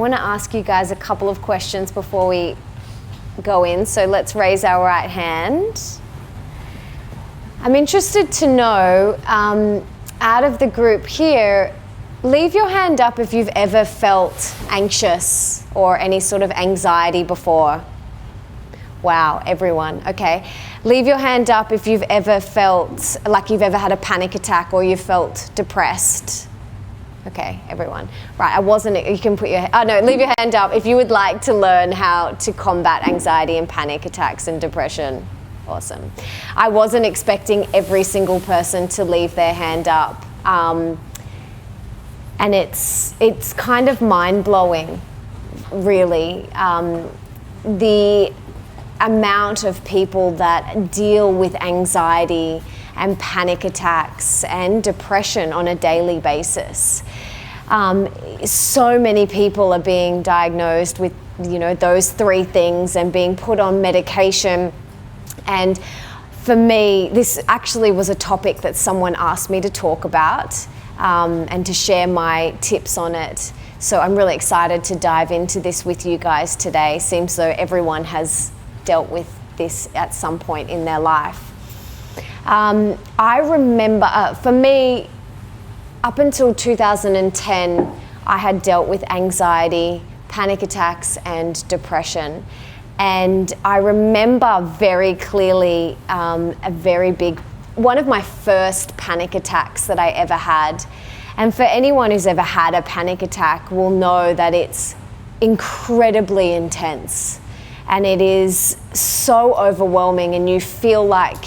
want to ask you guys a couple of questions before we go in. So let's raise our right hand. I'm interested to know, out of the group here, leave your hand up if you've ever felt anxious or any sort of anxiety before. Wow, everyone, okay. Leave your hand up if you've ever felt like you've ever had a panic attack or you felt depressed. Okay, everyone. Right, you can put your, leave your hand up if you would like to learn how to combat anxiety and panic attacks and depression. Awesome. I wasn't expecting every single person to leave their hand up. And it's kind of mind-blowing, really, the amount of people that deal with anxiety and panic attacks and depression on a daily basis. So many people are being diagnosed with, those three things and being put on medication. And for me, this actually was a topic that someone asked me to talk about and to share my tips on it. So I'm really excited to dive into this with you guys today. Seems though everyone has dealt with this at some point in their life. I remember, for me, up until 2010, I had dealt with anxiety, panic attacks, and depression. And I remember very clearly one of my first panic attacks that I ever had. And for anyone who's ever had a panic attack will know that it's incredibly intense. And it is so overwhelming, and you feel like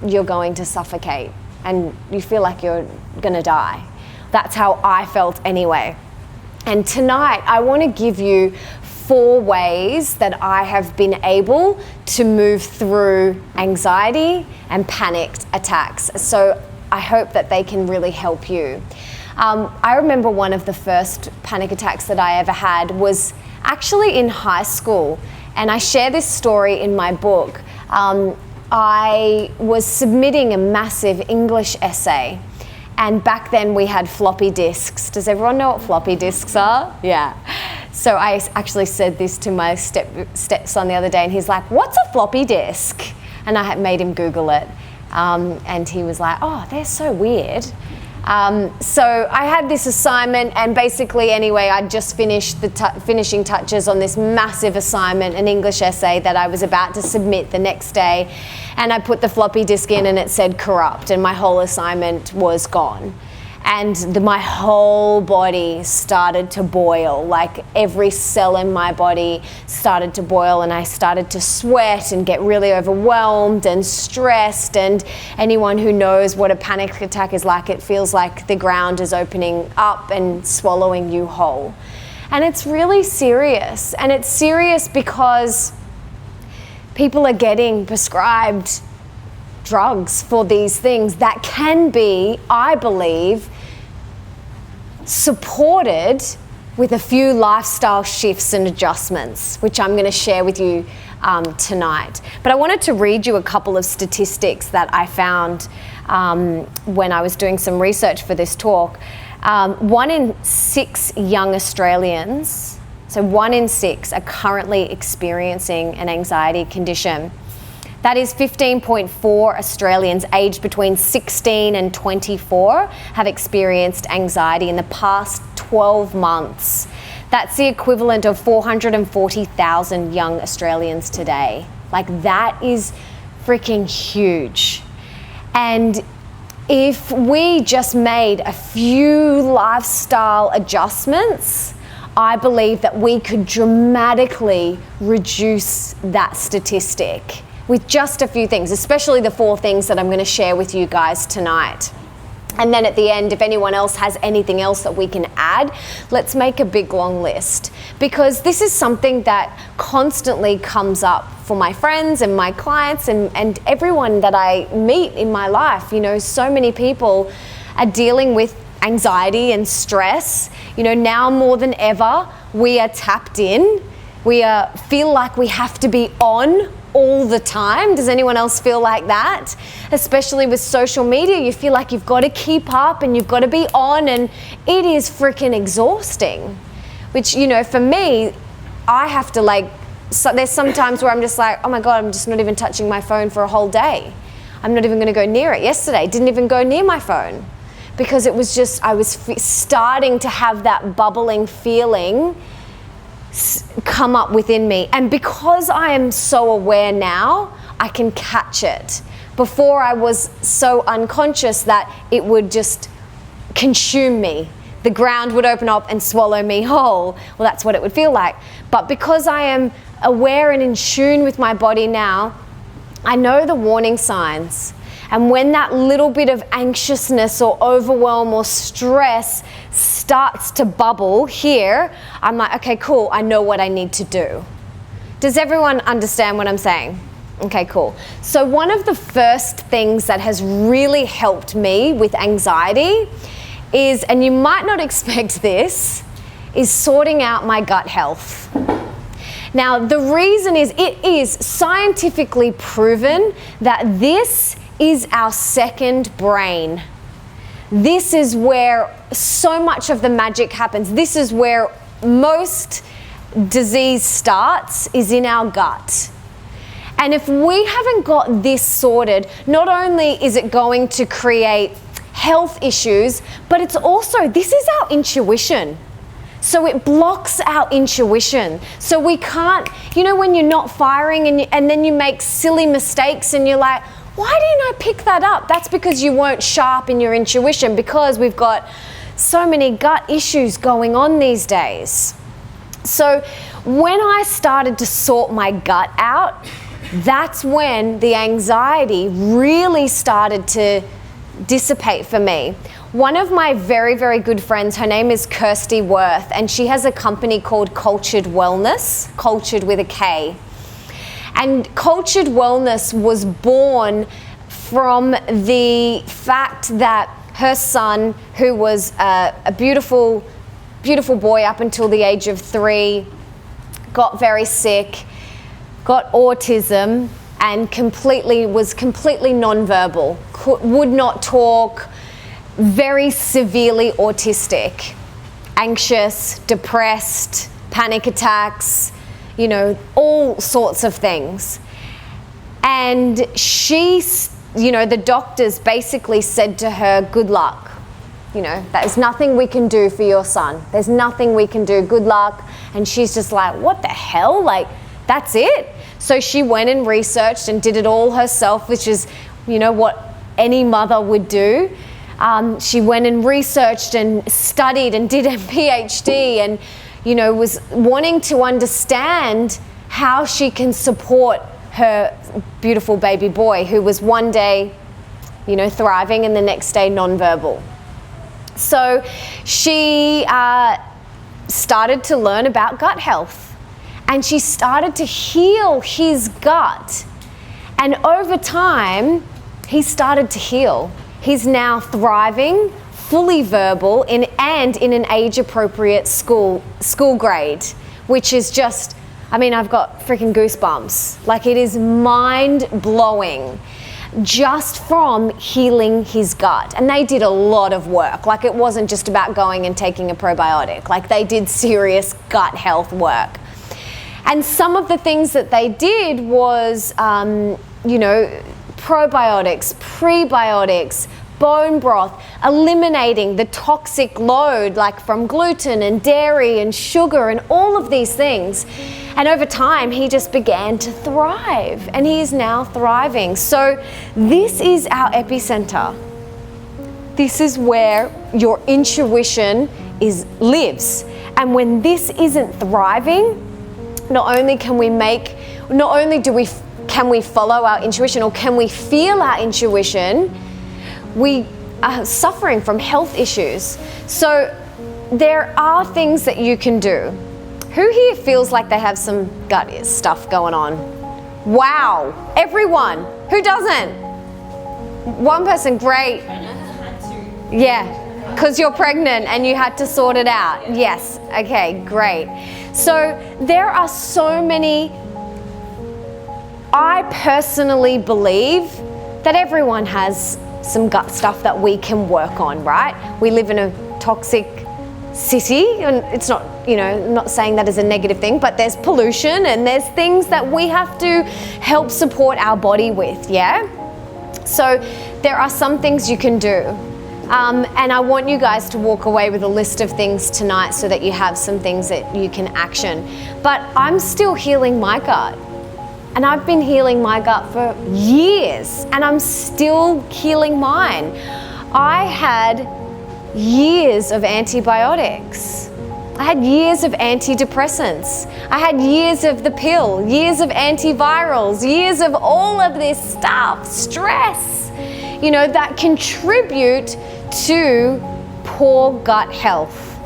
you're going to suffocate and you feel like you're gonna die. That's how I felt anyway. And tonight I want to give you 4 ways that I have been able to move through anxiety and panicked attacks. So I hope that they can really help you. I remember one of the first panic attacks that I ever had was actually in high school. And I share this story in my book. I was submitting a massive English essay, and back then we had floppy disks. Does everyone know what floppy disks are? Yeah. So I actually said this to my stepson the other day, and he's like, "What's a floppy disk?" And I had made him Google it, and he was like, "Oh, they're so weird." So I had this assignment, and basically anyway, I'd just finished the finishing touches on this massive assignment, an English essay that I was about to submit the next day. And I put the floppy disk in and it said corrupt, and my whole assignment was gone. And my whole body started to boil, like every cell in my body started to boil, and I started to sweat and get really overwhelmed and stressed. And anyone who knows what a panic attack is like, it feels like the ground is opening up and swallowing you whole. And it's really serious. And it's serious because people are getting prescribed drugs for these things that can be, I believe, supported with a few lifestyle shifts and adjustments, which I'm going to share with you tonight. But I wanted to read you a couple of statistics that I found when I was doing some research for this talk. 1 in 6 young Australians, so 1 in 6 are currently experiencing an anxiety condition. That is 15.4 Australians aged between 16 and 24 have experienced anxiety in the past 12 months. That's the equivalent of 440,000 young Australians today. Like, that is freaking huge. And if we just made a few lifestyle adjustments, I believe that we could dramatically reduce that statistic with just a few things, especially the 4 things that I'm going to share with you guys tonight. And then at the end, if anyone else has anything else that we can add, let's make a big long list, because this is something that constantly comes up for my friends and my clients and everyone that I meet in my life. So many people are dealing with anxiety and stress. Now more than ever, we are tapped in. We feel like we have to be on all the time. Does anyone else feel like that? Especially with social media, you feel like you've got to keep up and you've got to be on, and it is freaking exhausting. which, you know, for me, I have to like, so there's some times where I'm just like, oh my God, I'm just not even touching my phone for a whole day. I'm not even going to go near it. Yesterday, didn't even go near my phone because it was just, I was starting to have that bubbling feeling come up within me. And because I am so aware now, I can catch it. Before I was so unconscious that it would just consume me. The ground would open up and swallow me whole. Well, that's what it would feel like. But because I am aware and in tune with my body now, I know the warning signs. And when that little bit of anxiousness or overwhelm or stress starts to bubble here, I'm like, okay, cool, I know what I need to do. Does everyone understand what I'm saying? Okay, cool. So one of the first things that has really helped me with anxiety is, and you might not expect this, is sorting out my gut health. Now, the reason is it is scientifically proven that this is our second brain. This is where so much of the magic happens. This is where most disease starts, is in our gut. And if we haven't got this sorted, not only is it going to create health issues, but it's also, this is our intuition. So it blocks our intuition. So we can't, you know, when you're not firing and then you make silly mistakes and you're like, why didn't I pick that up? That's because you weren't sharp in your intuition, because we've got so many gut issues going on these days. So when I started to sort my gut out, that's when the anxiety really started to dissipate for me. One of my very, very good friends, her name is Kirsty Worth, and she has a company called Cultured Wellness, Cultured with a K. And Cultured Wellness was born from the fact that her son, who was a beautiful, beautiful boy up until the age of 3, got very sick, got autism, and was completely nonverbal, would not talk, very severely autistic, anxious, depressed, panic attacks, you know, all sorts of things. And she, you know, the doctors basically said to her, good luck. You know, there's nothing we can do for your son. There's nothing we can do. Good luck. And she's just like, what the hell? Like, that's it? So she went and researched and did it all herself, which is, you know, what any mother would do. She went and researched and studied and did a PhD and, you know, was wanting to understand how she can support her beautiful baby boy who was one day, you know, thriving and the next day nonverbal. So she started to learn about gut health. And she started to heal his gut. And over time, he started to heal. He's now thriving, fully verbal, and in an age-appropriate school grade, which is just, I mean, I've got freaking goosebumps. Like, it is mind-blowing just from healing his gut. And they did a lot of work. Like, it wasn't just about going and taking a probiotic. Like, they did serious gut health work. And some of the things that they did was, you know, probiotics, prebiotics, bone broth, eliminating the toxic load like from gluten and dairy and sugar and all of these things. And over time, he just began to thrive, and he is now thriving. So this is our epicenter. This is where your intuition lives. And when this isn't thriving, not only can we follow our intuition, or can we feel our intuition, we are suffering from health issues. So there are things that you can do. Who here feels like they have some gut stuff going on? Wow, everyone. Who doesn't? One person, great. Yeah, because you're pregnant and you had to sort it out. Yes, okay, great. So there are so many. I personally believe that everyone has some gut stuff that we can work on, right? We live in a toxic city, and it's not, not saying that as a negative thing, but there's pollution and there's things that we have to help support our body with, yeah? So there are some things you can do. And I want you guys to walk away with a list of things tonight so that you have some things that you can action. But I'm still healing my gut. And I've been healing my gut for years, and I'm still healing mine. I had years of antibiotics. I had years of antidepressants. I had years of the pill, years of antivirals, years of all of this stuff, stress, that contribute to poor gut health.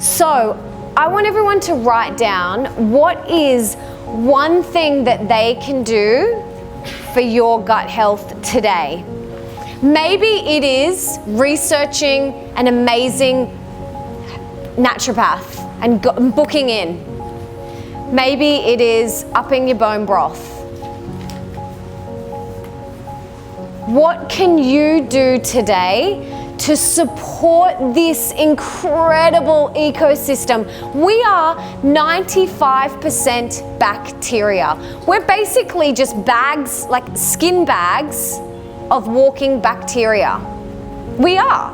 So I want everyone to write down what is one thing that they can do for your gut health today. Maybe it is researching an amazing naturopath and booking in. Maybe it is upping your bone broth. What can you do today to support this incredible ecosystem? We are 95% bacteria. We're basically just bags, like skin bags of walking bacteria. We are.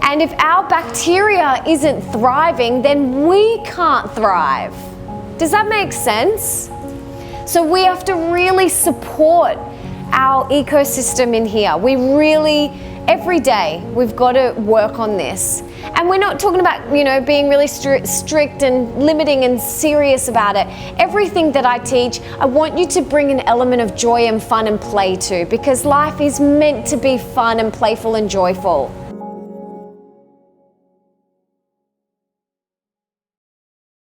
And if our bacteria isn't thriving, then we can't thrive. Does that make sense? So we have to really support our ecosystem in here. We really, every day, we've got to work on this. And we're not talking about, being really strict and limiting and serious about it. Everything that I teach, I want you to bring an element of joy and fun and play to, because life is meant to be fun and playful and joyful.